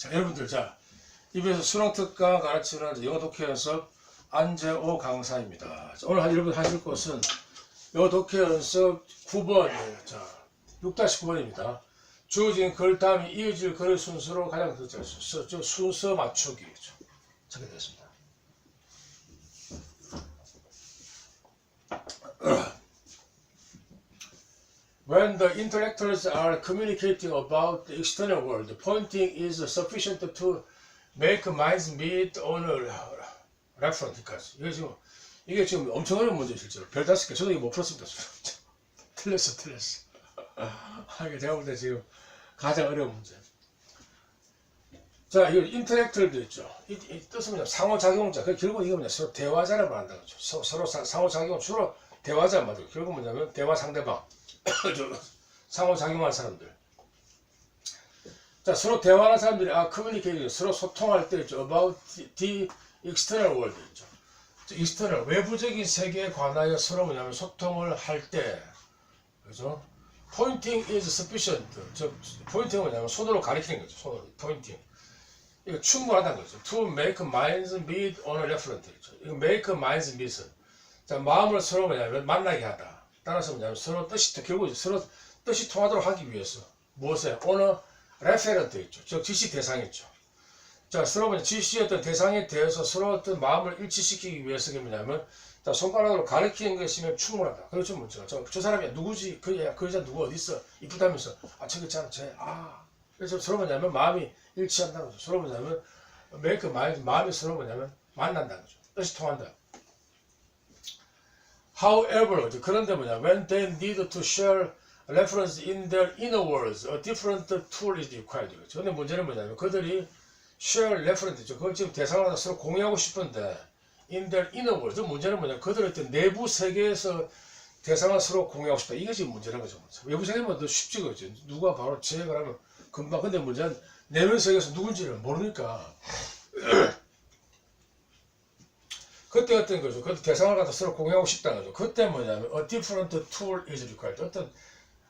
자, 여러분들, 자, 이번에 수능특강 가르치는 영어 독해 연습 안재호 강사입니다. 자, 오늘 여러분 하실 것은 영어 독해 연습 9번이에요. 자, 6-9번입니다. 주어진 글 다음에 이어질 글의 순서로 가장 순서 맞추기죠. 찾게 되었습니다. When the intellectuals are communicating about the external world, pointing is sufficient to make minds meet on a reference. 이게 지금 엄청 어려운 문제예요, 실제로. 별 5개. 저도 이거 못 풀었습니다. 틀렸어. 이게 제가 볼 때 지금 가장 어려운 문제. 자, 이거 인터랙터도 있죠. 이 뜻은 뭐냐? 상호작용자. 결국 이거 뭐냐? 서로 대화자를 말한다는 거죠. 서로 상호작용, 주로 대화자 말이에요. 결국 뭐냐면 대화 상대방. 상호작용하는 사람들. 자, 서로 대화하는 사람들이 communicating, 서로 소통할 때 있죠. About the external world 있죠. external, 외부적인 세계에 관하여 서로 뭐냐면 소통을 할 때, 그죠? Pointing is sufficient. 포인팅은 뭐냐면 손으로 가리키는 거죠. 손으로 pointing. 이거 충분하다는 거죠. To make minds meet on a reference. 이거 make minds meet. 자, 마음을 서로 뭐냐면 만나게 하다. 따라서 뭐냐면 서로 결국 서로 뜻이 통하도록 하기 위해서 무엇에? on a referent 있죠. 즉 지시 대상이 있죠. 자, 서로 뭐냐 지시의 어떤 대상에 대해서 서로 어떤 마음을 일치시키기 위해서 뭐냐면 자, 손가락으로 가리키는 것이면 충분하다. 그렇죠, 문제가. 저 사람이 누구지? 그 여자 누구 어디 있어? 이쁘다면서 저기 있잖아, 그래서 서로 뭐냐면 마음이 일치한다는 거죠. 서로 뭐냐면 make mind, 마음이 서로 뭐냐면 만난다는 거죠. 뜻이 통한다. However, 그런데 when they need to share reference in their inner worlds, a different tool is required. 그런데 문제는 뭐냐면 그들이 share reference, 그걸 지금 대상을 서로 공유하고 싶은데 in their inner worlds, 문제는 뭐냐면 그들의 어떤 내부 세계에서 대상을 서로 공유하고 싶다. 이게 지금 문제라는 거죠. 외부 세계면 더 쉽지, 그죠? 누가 바로 제약을 하면 금방. 근데 문제는 내면 세계에서 누군지를 모르니까. 그때 어떤 거죠? 그 대상을 갖다 서로 공유하고 싶다는 거죠. 그때 뭐냐면 a different tool is required. 어떤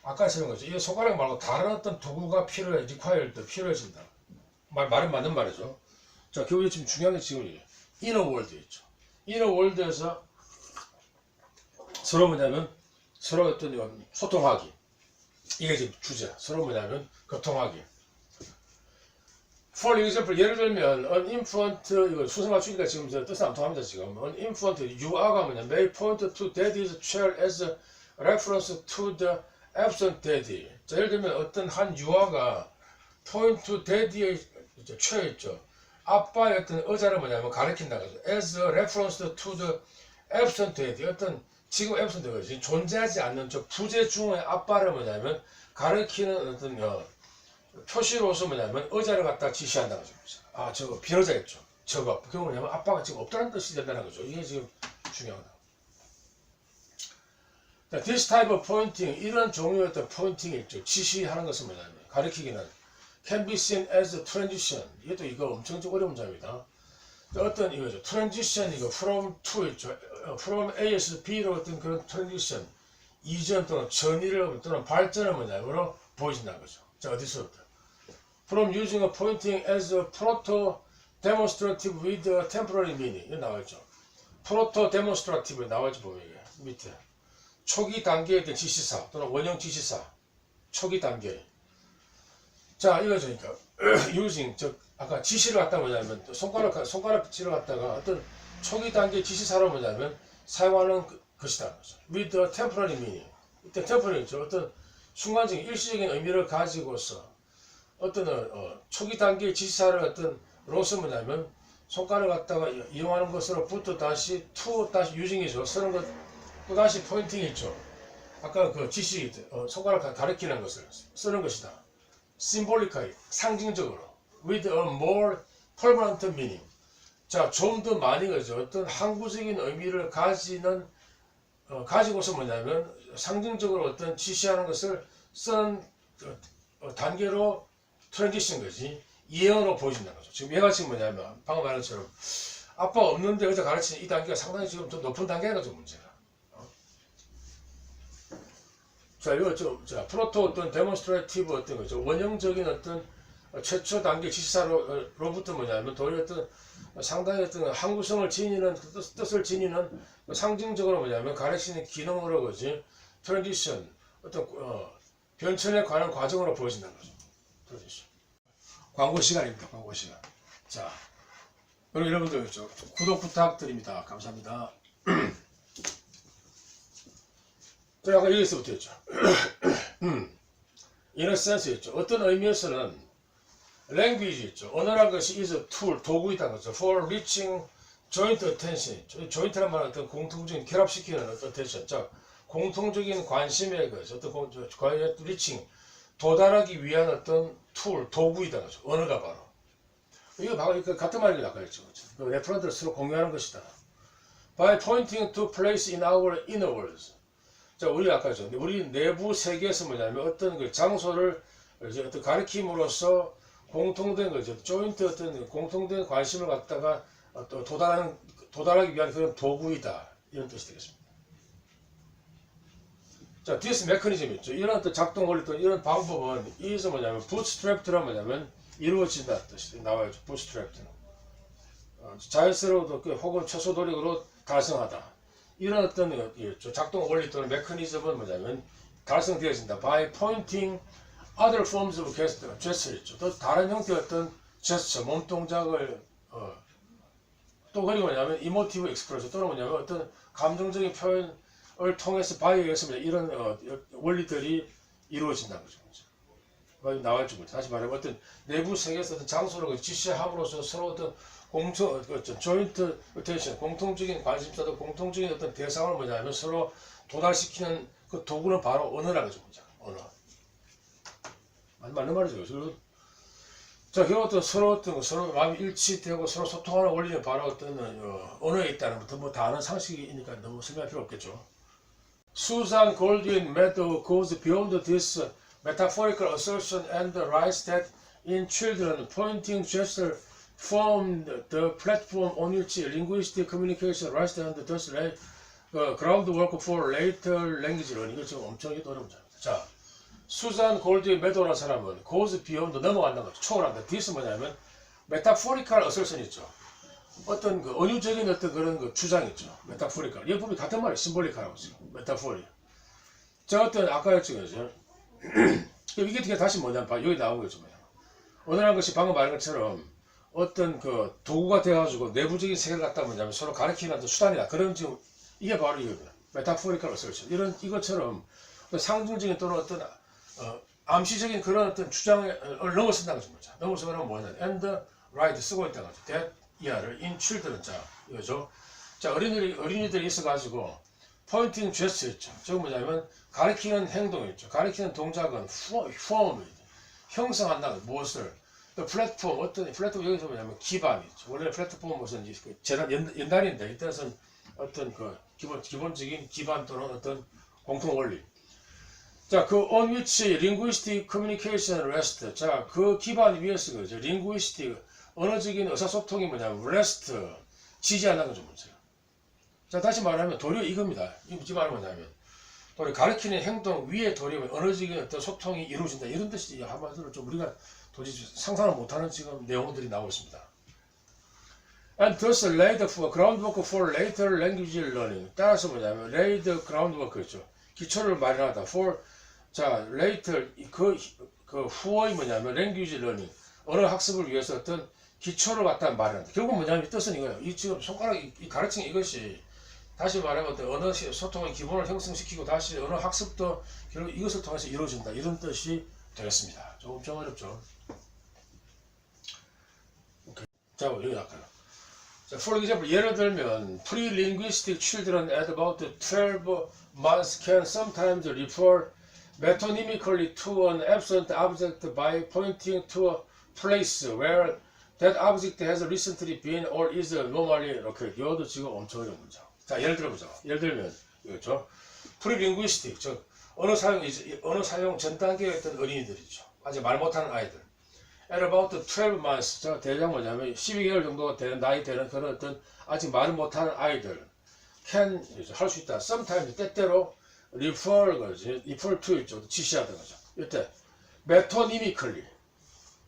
아까 설명한 거죠. 이 손가락 말고 다른 어떤 도구가 필요해진다. 말은 맞는 말이죠. 자, 결국 지금 중요한 게 지금 inner world 있죠. inner world에서 서로 뭐냐면 서로 어떤 소통하기. 이게 지금 주제. 서로 뭐냐면 소통하기. For example, 예를 들면 uninfluent, 이거 순서 맞추기가 지금 뜻은 안 통합니다. 지금 uninfluent, 유아가 뭐냐 may point to daddy's chair as a reference to the absent daddy. 자, 예를 들면 어떤 한 유아가 point to daddy의 chair 있죠. 아빠의 어떤 의자를 뭐냐면 가리킨다 거죠. as a reference to the absent daddy. 어떤 지금 absent 거지 존재하지 않는 저 부재 중의 아빠를 뭐냐면 가리키는 어떤 표시로서 뭐냐면 의자를 갖다 지시한다는 거죠. 저거 비의자겠죠. 저거. 그게 뭐냐면 아빠가 지금 없다는 뜻이 된다는 거죠. 이게 지금 중요하다. 자, this type of pointing, 이런 종류의 어떤 포인팅이 있죠. 지시하는 것은 뭐냐면 가리키기는 can be seen as a transition. 이것도 이거 엄청 어려운 문제입니다. 어떤 이거죠. transition 이거 from to 있죠. from A에서 B로 어떤 그런 transition, 이전 또는 전이를 또는 발전을 뭐냐면 보여준다는 거죠. 자, 어디서부터? From using a pointing as a proto-demonstrative with a temporary meaning. 이거 나와있죠. proto-demonstrative 나와있죠. 보면 이게 밑에. 초기 단계에 대한 지시사 또는 원형 지시사. 초기 단계. 자, 이거죠. 그러니까 using, 즉 아까 지시를 갖다 뭐냐면 손가락질을 갖다가 어떤 초기 단계 지시사로 뭐냐면 사용하는 것이다. with a temporary meaning. 이때 temporary 있죠. 어떤 순간적인 일시적인 의미를 가지고서 어떤 초기 단계 지시사를 어떤 로서 뭐냐면 손가락을 갖다가 이용하는 것으로부터 다시 to 다시 using이죠. 쓰는 것 또 다시 포인팅이 있죠. 아까 그 지시 손가락 가리키는 것을 쓰는 것이다. symbolically 상징적으로 with a more permanent meaning. 자, 좀 더 많이 그죠. 어떤 항구적인 의미를 가지고서 뭐냐면 상징적으로 어떤 지시하는 것을 쓰는 단계로 트랜지션 거지. 예언으로 보여준다는 거죠. 지금 얘가 지금 뭐냐면 방금 말한 것처럼 아빠가 없는데 의자 가르치는 이 단계가 상당히 지금 좀 높은 단계인 거죠, 문제가. 자, 이거 프로토 어떤 데몬스트레이티브 어떤 거죠. 원형적인 어떤 최초 단계 지시사로부터 뭐냐면 도리어 어떤 상당히 어떤 항구성을 지니는 뜻을 지니는 상징적으로 뭐냐면 가르치는 기능으로 그지 트랜지션 어떤 변천에 관한 과정으로 보여진다는 거죠. 트랜지션. 광고 시간입니다. 광고 시간. 자, 그럼 여러분들 구독 부탁드립니다. 감사합니다. 자, 아까 여기서부터 했죠. in a sense 있죠. 어떤 의미에서는 language 있죠. 언어란 것이 is a tool, 도구이다 거죠. for reaching joint attention. joint란 말은 어떤 공통적인 결합시키는 어떤 attention. 자, 공통적인 관심의 거죠. 어떤 reaching 도달하기 위한 어떤 tool, 도구이다 거죠. 언어가 바로. 이거 바로 같은 말이 아까 했죠. 레퍼런트를 서로 공유하는 것이다. By pointing to place in our inner worlds. 자, 우리 아까 죠. 우리 내부 세계에서 뭐냐면 어떤 그 장소를 이제 어떤 가리킴으로써 공통된 거죠. 조인트 어떤 공통된 관심을 갖다가 또 도달하기 위한 그런 도구이다. 이런 뜻이 되겠습니다. 자, this mechanism 있죠. 이런 어떤 작동 원리 또 이런 방법은 이에서 뭐냐면 bootstrapped란 뭐냐면 이루어진다 뜻이 나와요. bootstrapped. 자연스러워도 혹은 최소 노력으로 달성하다. 이런 어떤 작동 원리 또는 메커니즘은 뭐냐면 달성되어진다. by pointing other forms of gesture 있죠. 또 다른 형태의 어떤 제스처, 몸 동작을 또 그리고 뭐냐면 emotive expression 또는 뭐냐면 어떤 감정적인 표현을 통해서 바이에 의해서 이런 원리들이 이루어진다는 거죠. 나와있죠. 다시 말하면 어떤 내부 세계에서 어떤 장소를 지시함으로써 서로 어떤 조인트 어텐션, 공통적인 관심사도 공통적인 어떤 대상을 뭐냐면 서로 도달시키는 그 도구는 바로 언어라는 거죠. 언어. 맞는 말이죠. 자, 결국 서로 마음이 일치되고 서로 소통하는 원리는 바로 어떤 언어에 있다는 것도 뭐 다 아는 상식이니까 너무 설명할 필요 없겠죠. Susan Goldwyn Meadows goes beyond this metaphorical assertion and writes that in children, pointing gesture formed the platform on which linguistic communication rests and thus lay groundwork for later language learning. 이거 지금 엄청 어려운 문제입니다. 자, 수잔 골드윈 메도라는 사람은 goes beyond 넘어간다는 거죠. 초월한다. this 뭐냐면 metaphorical assertion 있죠. 어떤 그 은유적인 어떤 그런 그 주장 있죠. metaphorical. 이 부분이 같은 말이에요. symbolical하고 지금 metaphor. 자, 어떤 아까 했죠, 그죠? 이게 되게 다시 뭐냐면 여기 나온 거죠. 언어라는 것이 방금 말한 것처럼 어떤 그 도구가 되어가지고 내부적인 세계를 갖다 뭐냐면 서로 가르치는 수단이다. 그런 지금 이게 바로 이거예요. 메타포리컬 어설션. 이것처럼 상징적인 또는 어떤 암시적인 그런 어떤 주장을 넘어선다는 거죠. 넘어서면 뭐냐? and right 쓰고 있다는 거죠. that 이하를 in children 자 이거죠. 자, 어린이들이 있어가지고 포인팅 제스처 있죠. 저거 뭐냐면 가리키는 행동 있죠. 가리키는 동작은 form 형성한다는 무엇을 또 플랫폼 어떤 플랫폼 여기서 뭐냐면 기반이죠. 원래 플랫폼은 무슨 옛날인데 이때는 어떤 그 기본적인 기반 또는 어떤 공통 원리. 자, 그 on which linguistic communication rests. 자, 그 기반 위에서 그죠. linguistic 언어적인 의사소통이 뭐냐면 rest 지지한다는 거죠. 문제가. 자, 다시 말하면 도리어 이겁니다. 이 말은 뭐냐면 도리어 가르치는 행동 위에 도리어 언어적인 어떤 소통이 이루어진다. 이런 뜻이 한마디로 좀 우리가 도저히 상상을 못하는 지금 내용들이 나오고 있습니다. And thus laid the groundwork for later language learning. 따라서 뭐냐면 laid the groundwork죠. 기초를 마련하다. for 자 later 그 후어의 뭐냐면 language learning 언어 학습을 위해서 어떤 기초를 갖다 마련한다. 결국 뭐냐면 이 뜻은 이거예요. 이 지금 손가락 이 가르치는 이것이 다시 말하면 어떤 언어 소통의 기본을 형성시키고 다시 언어 학습도 결국 이것을 통해서 이루어진다. 이런 뜻이 되겠습니다. 조금 좀 어렵죠. 오케이. 자, 여기 할까요? 자, for example, 예를 들면 pre-linguistic children at about 12 months can sometimes refer metonymically to an absent object by pointing to a place where that object has recently been or is normally 이렇게. 이것도 지금 엄청 어려운 문제. 자, 예를 들어보자. 예를 들면 이거죠. 프리링구이스틱, 즉 언어 사용 전 단계에 있던 어린이들이죠. 아직 말 못하는 아이들. At about 12 months, 자, 대략 뭐냐면 12개월 정도가 되는 나이 되는 그런 어떤 아직 말을 못하는 아이들 can 할 수 있다. sometimes 때때로 refer 거지, refer to 있죠. 지시하는 거죠. 이때 metonymically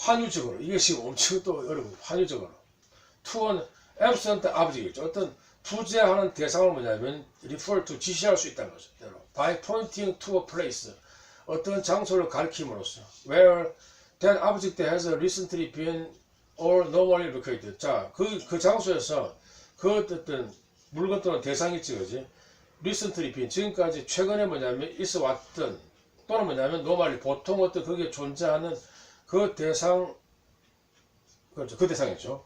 환유적으로, 이게 지금 엄청 또 어려운 환유적으로. to an absent object이죠. 어떤 부재하는 대상을 뭐냐면 refer to 지시할 수 있다는 거죠. by pointing to a place, 어떤 장소를 가리킴으로써 where that object has recently been or normally located. 자, 그 장소에서 그 어떤 물건 또는 대상이 있지, 그지? recently been, 지금까지 최근에 뭐냐면 있어 왔던, 또는 뭐냐면 normally, 보통 어떤 거기에 존재하는 그 대상, 그렇죠. 그 대상이죠.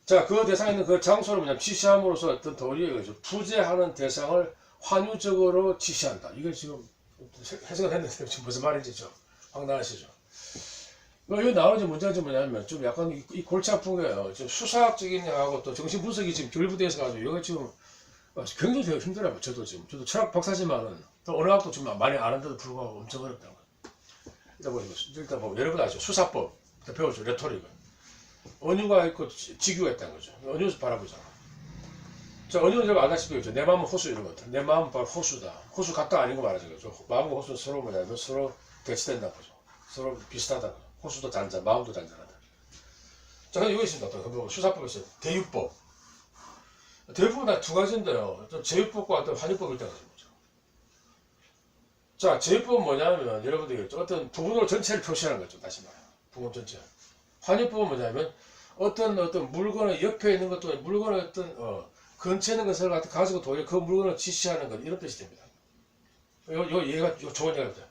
자, 그 대상에 있는 그 장소를 뭐냐면 지시함으로써 어떤 도리에 의해서 부재하는 대상을 환유적으로 지시한다. 이게 지금 해석을 했는데 지금 무슨 말인지 좀 황당하시죠? 여기 나오는 문제가 뭐냐면 좀 약간 이 골치 아픈 거예요. 좀 수사학적인 하고 또 정신 분석이 지금 결부돼서 가지고 이거 지금 굉장히 되게 힘들어요. 저도 철학 박사지만은 또 언어학도 좀 많이 아는데도 불구하고 엄청 어렵다는 거예요. 일단 뭐 여러분 아시죠? 수사법 배우죠. 레토릭은. 언유가 있고 직유가 있다는 거죠. 언유에서 바라보잖아. 자, 언유는 여러분 알다시피 그렇죠. 내 마음은 호수 이런 것들. 내 마음은 바로 호수다. 호수 같다 아닌 거 말하죠. 그렇죠. 마음과 호수는 서로 뭐냐면 서로 대치된다는 거죠. 서로 비슷하다는 거죠. 호수도 잔잔, 마음도 잔잔하다. 자, 그럼 이거 있습니다. 어떤 수사법에서 대유법. 대유법은 다 두 가지인데요. 제유법과 어떤 환유법이 있다는 거죠. 자, 제유법은 뭐냐면 여러분들이 어떤 부분으로 전체를 표시하는 거죠. 다시 말해요. 부분 전체. 환유법은 뭐냐면 어떤 물건의 옆에 있는 것도 물건의 어떤 근처에 있는 것을 가지고 도리어 그 물건을 지시하는 것, 이런 뜻이 됩니다. 얘가 좋은 얘기가 있다.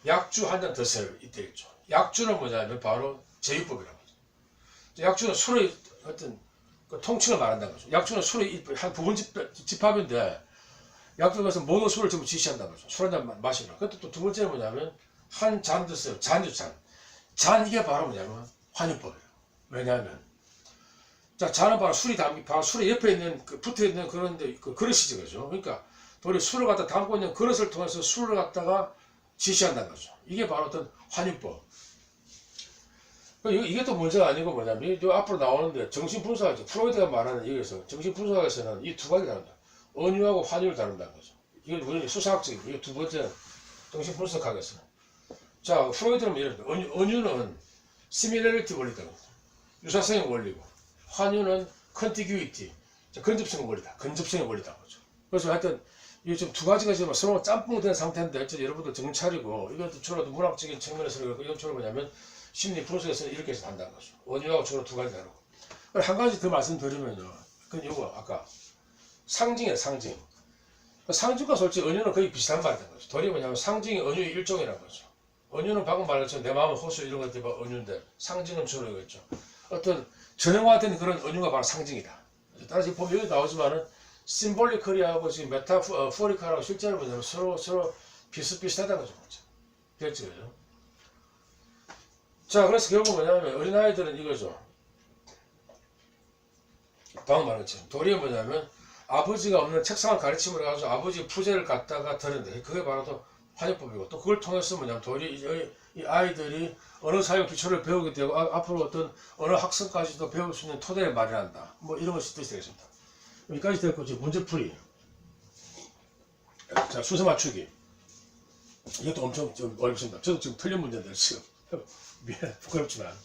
약주 한 잔 드세요. 이때 있죠. 약주는 뭐냐면 바로 제유법이라는 거죠. 약주는 술의 어떤 그 통칭을 말한다는 거죠. 약주는 술의 한 부분 집합인데 약주에서 모든 술을 전부 지시한다는 거죠. 술 한 잔 마시라. 그것도 또 두 번째는 뭐냐면 한 잔 드세요. 잔 이게 바로 뭐냐면 환유법이에요. 왜냐하면 자, 잔은 바로 바로 술이 옆에 있는 붙어 있는 그런 그 그릇이지, 그죠? 그러니까 도리 술을 갖다 담고 있는 그릇을 통해서 술을 갖다가 지시한다는 거죠. 이게 바로 어떤 환유법. 이게 또 문제가 아니고 뭐냐면 이 앞으로 나오는데 정신분석학에서 프로이드가 말하는 여기서 정신분석학에서는 이 두 가지 다른다. 언유하고 환유를 다룬다는 거죠. 이게 우리는 수사학적인 이게 두 번째 정신분석학에서. 자, 프로이드는 예를 들어 언유는 시밀러리티 원리다. 유사성의 원리고, 환유는 컨티규이티, 근접성의 원리다. 근접성의 원리다. 그죠. 그래서 하여튼 이게 지금 두 가지가 지금 서로 짬뽕된 상태인데 여러분들 정찰이고, 이것도 주로 문학적인 측면에서 그렇고, 이건 주로 뭐냐면 심리 분석에서는 이렇게 해서 한다는 거죠. 원유하고 주로 두 가지 다르고. 한 가지 더 말씀드리면요. 그건 요거 아까 상징이에요. 상징. 상징과 솔직히 언유는 거의 비슷한 말이라는 거죠. 도리어 뭐냐면 상징이 언유의 일종이라는 거죠. 언유는 방금 말한 것처럼 내 마음은 호수 이런 것들이 언유인데, 상징은 주로 이거죠. 어떤 전형화된 그런 언유가 바로 상징이다. 따라서 보면 여기 나오지만은 심볼리컬이하고 지금 메타포리컬하고 실제로 뭐냐면 서로 비슷비슷하다는 거죠. 됐죠, 그죠? 자, 그래서 결국 뭐냐면 어린아이들은 이거죠. 방금 말한 것처럼 도리어 뭐냐면 아버지가 없는 책상을 가르침을 해가지고 아버지 부재를 갖다가 들은데, 그게 바로 또 환유법이고, 또 그걸 통해서 뭐냐면 도리어 이 아이들이 언어 사용 기초를 배우게 되고 앞으로 어떤 언어 학습까지도 배울 수 있는 토대를 마련한다. 뭐 이런 것이 뜻이 되겠습니다. 여기까지 됐고 이제 문제풀이. 자, 순서 맞추기. 이것도 엄청 좀 어렵습니다. 저도 지금 틀린 문제인데 지금 미안, 부끄럽지만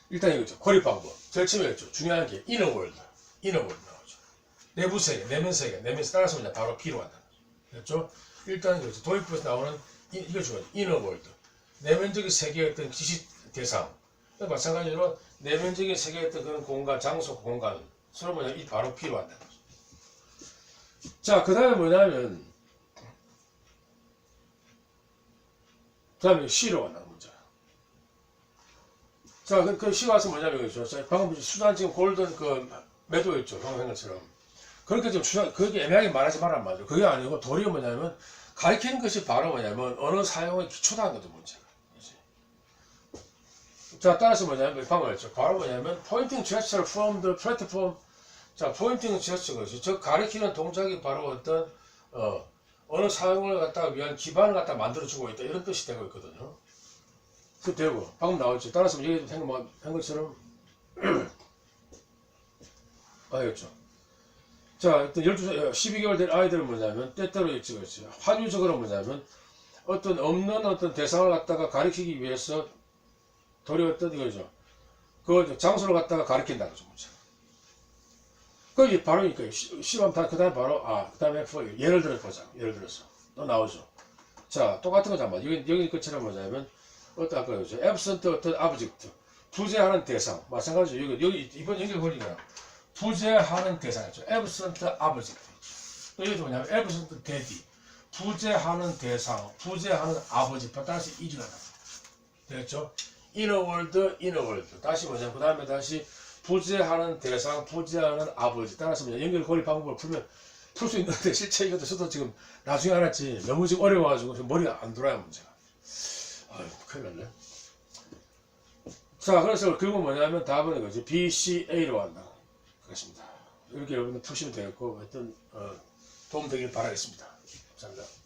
일단 이거죠. 고립 방법. 제일 처음에 중요한 게 inner world 나오죠. 내부 세계, 내면 세계, 따라서 그냥 바로 B로 간다. 그렇죠? 일단 그렇죠. 도입부에서 나오는 이거 중요하죠. inner world. 내면적인 세계의 어떤 지시 대상. 마찬가지로 내면적인 세계의 어떤 그런 공간, 장소, 공간. 서로 뭐냐, 이 바로 B로 간다. 자, 그 다음에 뭐냐면, 그 다음에 C로 간다는 문제. 자, 그 C 와서 뭐냐면, 그렇죠. 방금 수단 지금 골든 매도 있죠. 방금 것처럼. 그렇게 좀 그렇게 애매하게 말하지 말란 말이죠. 그게 아니고 도리어 뭐냐면 가르치는 것이 바로 뭐냐면 언어 사용의 기초다는 것도 문제가. 자, 따라서 뭐냐면 방금 말했죠. 바로 뭐냐면 pointing gesture from the platform. 자, pointing gesture가 저 가르치는 동작이 바로 어떤 언어 사용을 갖다가 위한 기반을 갖다 만들어주고 있다, 이런 뜻이 되고 있거든요. 그 되고 방금 나왔죠. 따라서 여기 한 것처럼 알겠죠. 자, 일단 12개월 된 아이들은 뭐냐면 때때로 있지, 그렇지. 환유적으로 뭐냐면 어떤 없는 어떤 대상을 갖다가 가리키기 위해서 도리어떤 이거죠. 그 장소를 갖다가 가리킨다는 거죠. 그게 바로 그러니까 시험 다 그다음에 바로 그 다음에 for 예를 들어 보자. 예를 들어서 또 나오죠. 자 똑같은 거 잠깐 여기 것처럼 뭐냐면 어떤 아까 그죠. absent 어떤 object 부재하는 대상 마찬가지죠. 여기 이번 연결 보니까 부재하는 대상이죠. absent object 여기 뭐냐면 absent daddy 부재하는 대상 부재하는 아버지 따라서 이주가 나 되겠죠. inner world 다시 뭐냐면 그 다음에 다시 부재하는 대상, 부재하는 아버지. 따라서 연결 고리 방법을 풀 수 있는데 실제 이것도 저도 지금 나중에 알았지. 너무 지금 어려워가지고 지금 머리가 안 돌아요 문제가. 아유 큰일 났네. 자 그래서 결국 뭐냐면 답은 이거지. B, C, A로 한다. 그렇습니다. 이렇게 여러분들 푸시면 되겠고 하여튼 도움되길 바라겠습니다. 감사합니다.